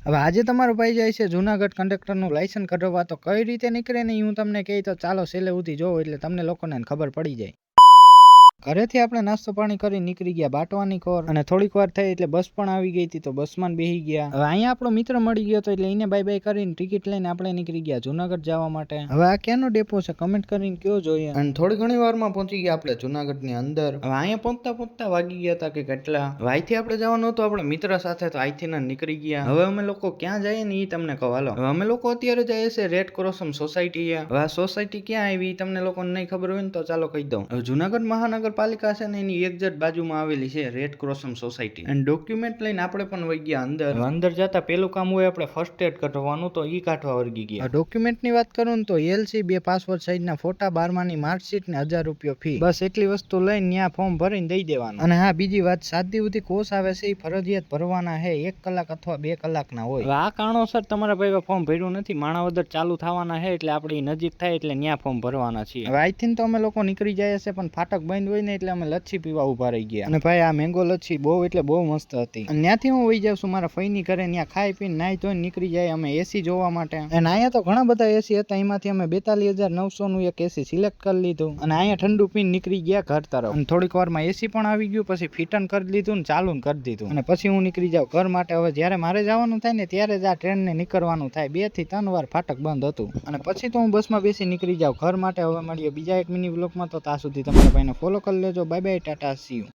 હવે આજે તમારો ભાઈ જાય છે જુનાગઢ કંડક્ટરનું લાયસન્સ કઢાવવા, તો કઈ રીતે નીકળે ને હું તમને કહી, તો ચાલો છેલ્લે સુધી જોવો એટલે તમને લોકોને ખબર પડી જાય. ઘરેથી આપણે નાસ્તો પાણી કરી નીકળી ગયા બાટવાની કોર, અને થોડીક વાર થઈ એટલે બસ પણ આવી ગઈ હતી, તો બસમાં બેસી ગયા. હવે અહીંયા આપણો મિત્ર મળી ગયો હતો એટલે એને બાય બાય કરીને ટિકિટ લઈને આપણે નીકળી ગયા જુનાગઢ જવા માટે. હવે આ ક્યાંનો ડેપો છે કમેન્ટ કરીને કયો જોઈએ. અને થોડી ઘણી વારમાં પહોંચી ગયા આપણે જુનાગઢ ની અંદર. હવે અહીંયા પહોંચતા વાગી ગયા હતા કે કેટલા. હવે અહીંથી આપણે જવાનું હતું આપણે મિત્ર સાથે, તો અહીંથી ના નીકળી ગયા. હવે અમે લોકો ક્યાં જઈએ ને એ તમને કહો હાલો. હવે અમે લોકો અત્યારે જઈએ છે રેડ ક્રોસમ સોસાયટી. હવે આ સોસાયટી ક્યાં આવી તમને લોકોને નહીં ખબર હોય ને તો ચાલો કહી દઉં. હવે જુનાગઢ મહાનગર પાલિકા છે ને એની એક્ઝેક્ટ બાજુમાં આવેલી છે રેડ ક્રોસમ સોસાયટી. અને ડોક્યુમેન્ટ લઈને આપણે પણ વહી ગયા અંદર. અંદર જતા પેલું કામ હોય આપણે ફર્સ્ટ એડ કઢવાનું, તો ઈ કાઢવા વર્ગી ગયા. ડોક્યુમેન્ટ ની વાત કરું ને તો એલસી, 2 પાસપોર્ટ સાઇઝ ના ફોટા, 12માની માર્કશીટ ને 1000 રૂપિયા ફી. બસ એટલી વસ્તુ લઈને ત્યાં ફોર્મ ભરીને દઈ દેવાનું. અને હા બીજી વાત, 7 દી સુધી કોર્સ આવે છે એ ફરજિયાત ભરવાના છે, 1 કલાક અથવા 2 કલાકના હોય. હવે આ કારણોસર તમારા ભાઈ ફોર્મ ભર્યું નથી, માણાવદર ચાલુ થવાના છે એટલે આપણે નજીક થાય એટલે ત્યાં ફોર્મ ભરવાના છીએ. હવે આઈ થિંક તો અમે લોકો નીકળી જાય છે, પણ ફાટક બંધ હોય ને એટલે અમે લચ્છી પીવા ઉભા રહી ગયા. અને ભાઈ આ મેંગો લચ્છી બહુ એટલે બહુ મસ્ત હતી. અને ત્યાંથી હું વહી જાઉં છું મારા ફઈની ઘરે, ત્યાં ખાઈ પીને નાઈ ધોઈને નીકળી જાય અમે એસી જોવા માટે. અને અહીંયા તો ઘણા બધા એસી હતા, એમાંથી અમે 42,900 નું એક એસી સિલેક્ટ કરી લીધું. અને અહીંયા ઠંડુ પીને નીકળી ગયા ઘર તરફ. અને થોડીક વારમાં એસી પણ આવી ગયું, પછી ફિટન કરી લીધું ને ચાલુ કરી દીધું. અને પછી હું નીકળી જાઉં ઘર માટે. હવે જ્યારે મારે જવાનું થાય ને ત્યારે જ આ ટ્રેન ને નીકળવાનું થાય. 2 થી 3 વાર ફાટક બંધ હતું. અને પછી તો હું બસમાં બેસી નીકળી જાઉં ઘર માટે. હવે મળીએ બીજા એક મિની વ્લોગમાં, તો ત્યાં સુધી તમારા ભાઈને ફોલો કરી લેજો. Bye bye, Tata, C you.